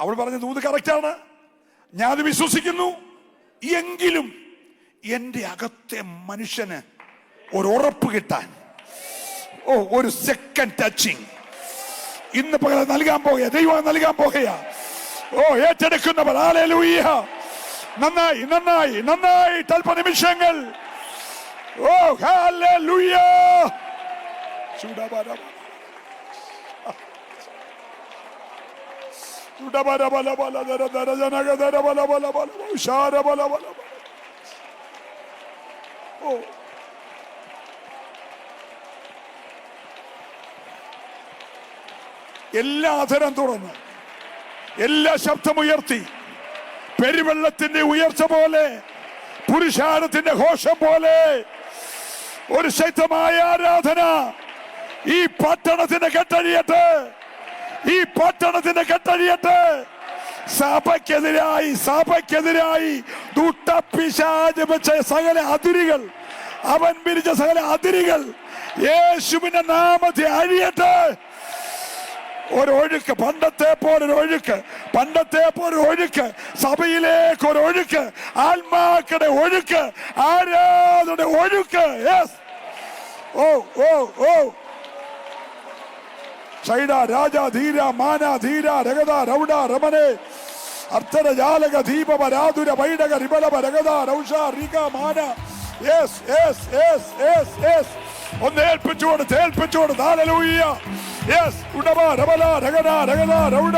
അവൾ പറഞ്ഞ ദൂത് കറക്റ്റാണ്, ഞാനത് വിശ്വസിക്കുന്നു. എങ്കിലും എൻ്റെ അകത്തെ മനുഷ്യന് ഒരു ഉറപ്പ് കിട്ടാൻ, ഒരു സെക്കൻഡ് ടച്ചിങ് ഇന്ന് പകരം നൽകാൻ പോകുക, ദൈവം നൽകാൻ പോകുക. ഏറ്റെടുക്കുന്നവർ ഹല്ലേലൂയ. നന്നായി നന്നായി നന്നായി അല്പനിമിഷങ്ങൾ. ഹല്ലേലൂയ. എല്ലാ അധരം തുറന്ന്, എല്ലാ ശബ്ദമുയർത്തി, പെരുവെള്ളത്തിന്റെ ഉയർച്ച പോലെ, പുരുഷാരത്തിന്റെ ഘോഷം പോലെ ഒരു ശക്തമായ ആരാധന ഈ പട്ടണത്തിന്റെ കെട്ടഴിയട്ടെ, ഈ പട്ടണത്തിന്റെ കെട്ടഴിയട്ടെ. സഭയ്ക്കെതിരായി ദുഷ്ടപിശാച് വെച്ച സകല അതിരുകൾ, അവൻ പിരിച്ച സകല അതിരുകൾ യേശുവിന്റെ നാമത്തിൽ അഴിയട്ടെ. ഒരൊഴുക്ക്, പണ്ടത്തെ പോലെ ഒഴുക്ക്, സഭയിലേക്ക് ഒരു ഒഴുക്ക്, ആത്മാക്കളുടെ ഒഴുക്ക്, ആരാധനയുടെ ഒഴുക്ക്. യെസ്. ഓ ഓ ഓ ശൈഡ രാജ ധീര മാന ധീര രഗത രൗഡ രമണേ അർത്ഥര ജാലക ദീപവ രാതുര വൈഡക റിബലവ രഗത രൗഷ റിക മാന yes yes yes yes yes. ഒന്ന് ഏൽപ്പിച്ചു കൊടുത്ത് ഹല്ലേലൂയ. യെസ് ഉടമ രമല രഗന രഗന രൗഡ